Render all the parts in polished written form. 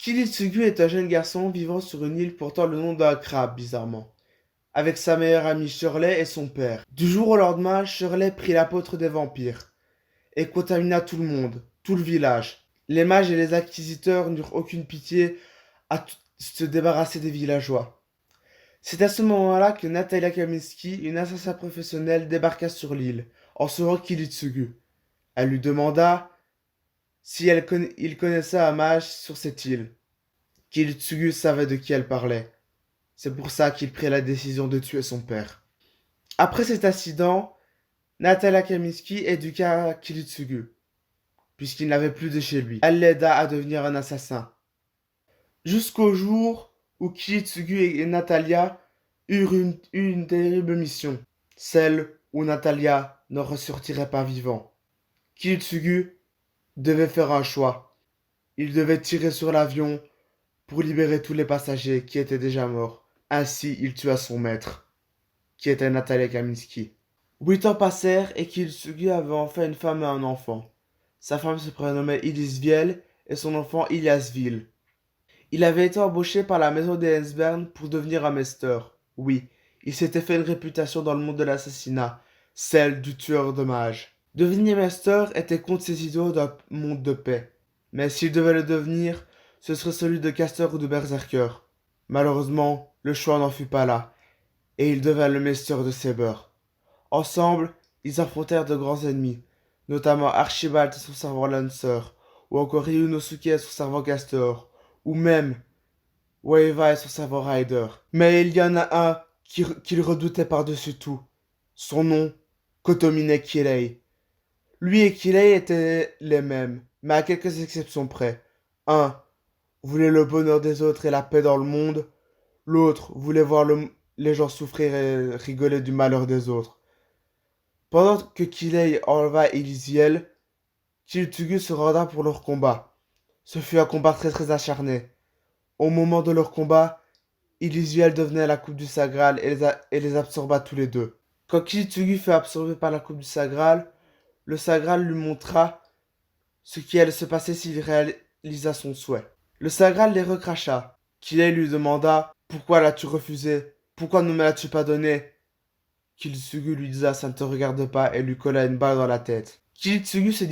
Kiritsugu est un jeune garçon vivant sur une île portant le nom d'un crabe, bizarrement, avec sa meilleure amie Shirley et son père. Du jour au lendemain, Shirley prit l'apôtre des vampires et contamina tout le monde, tout le village. Les mages et les inquisiteurs n'eurent aucune pitié à se débarrasser des villageois. C'est à ce moment-là que Natalia Kaminski, une assassin professionnelle, débarqua sur l'île, en sauvant Kiritsugu. Elle lui demanda si il connaissait un mage sur cette île. Kiritsugu savait de qui elle parlait. C'est pour ça qu'il prit la décision de tuer son père. Après cet incident, Natalia Kaminski éduqua Kiritsugu, puisqu'il n'avait plus de chez lui. Elle l'aida à devenir un assassin. Jusqu'au jour où Kiritsugu et Natalia eurent une terrible mission, celle où Natalia ne ressortirait pas vivant. Kiritsugu devait faire un choix. Il devait tirer sur l'avion pour libérer tous les passagers qui étaient déjà morts. Ainsi, il tua son maître, qui était Natalia Kaminski. 8 ans passèrent et Kiritsugu avait enfin une femme et un enfant. Sa femme se prénommait Ilisviel et son enfant Iliasvil. Il avait été embauché par la maison des Hensberg pour devenir un maester. Oui, il s'était fait une réputation dans le monde de l'assassinat, celle du tueur de mages. Devenir maester était contre ses idéaux d'un monde de paix. Mais s'il devait le devenir, ce serait celui de caster ou de berserker. Malheureusement, le choix n'en fut pas là, et il devint le maester de Saber. Ensemble, ils affrontèrent de grands ennemis, notamment Archibald et son servant Lancer, ou encore Ryunosuke et son servant Castor, ou même Waiva et son servant Rider. Mais il y en a un qu'il redoutait par-dessus tout. Son nom, Kotomine Kirei. Lui et Kirei étaient les mêmes, mais à quelques exceptions près. Un voulait le bonheur des autres et la paix dans le monde. L'autre voulait voir les gens souffrir et rigoler du malheur des autres. Pendant que Kirei enleva Elysiel, Kiritsugu se renda pour leur combat. Ce fut un combat très acharné. Au moment de leur combat, Elysiel devenait la coupe du Sagral et les absorba tous les deux. Quand Kiritsugu fut absorbé par la coupe du Sagral, le Sagral lui montra ce qui allait se passer s'il réalisa son souhait. Le Sagral les recracha. Kirei lui demanda « Pourquoi l'as-tu refusé? Pourquoi ne me l'as-tu pas donné ?» Kiritsugu lui disa « Ça ne te regarde pas » et lui colla une balle dans la tête. Kiritsugu se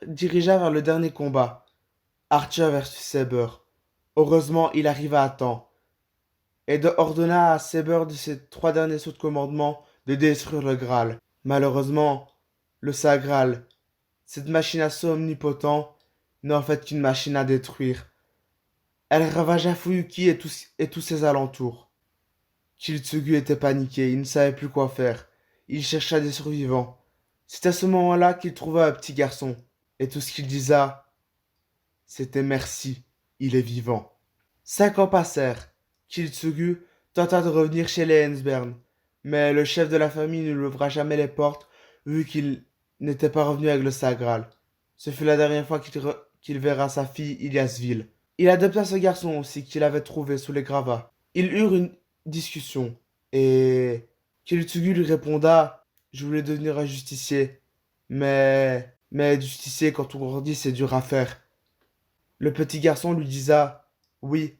dirigea vers le dernier combat, Archer versus Saber. Heureusement, il arriva à temps, et ordonna à Saber de ses 3 derniers sauts de commandement de détruire le Graal. Malheureusement, le Sagral, cette machine à saut omnipotent, n'est en fait qu'une machine à détruire. Elle ravagea Fuyuki et tous ses alentours. Kiritsugu était paniqué, il ne savait plus quoi faire. Il chercha des survivants. C'est à ce moment-là qu'il trouva un petit garçon. Et tout ce qu'il disa, c'était merci, il est vivant. 5 ans passèrent. Kiritsugu tenta de revenir chez les Hensberg, mais le chef de la famille ne lui ouvra jamais les portes, vu qu'il n'était pas revenu avec le Sagral. Ce fut la dernière fois qu'il verra sa fille Iliasville. Il adopta ce garçon aussi qu'il avait trouvé sous les gravats. Ils eurent une discussion, et Kiritsugu lui répondit Je voulais devenir un justicier, mais être justicier quand on grandit c'est dur à faire. Le petit garçon lui disa Oui,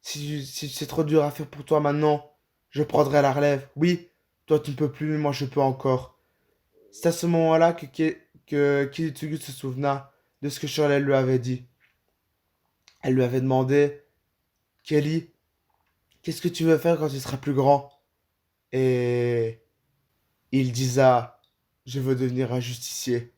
si c'est trop dur à faire pour toi maintenant, je prendrai la relève. Oui, toi tu ne peux plus, mais moi je peux encore. C'est à ce moment-là que Kiritsugu se souvena de ce que Shirley lui avait dit. Elle lui avait demandé Kelly, qu'est-ce que tu veux faire quand tu seras plus grand? Et il disa Je veux devenir un justicier.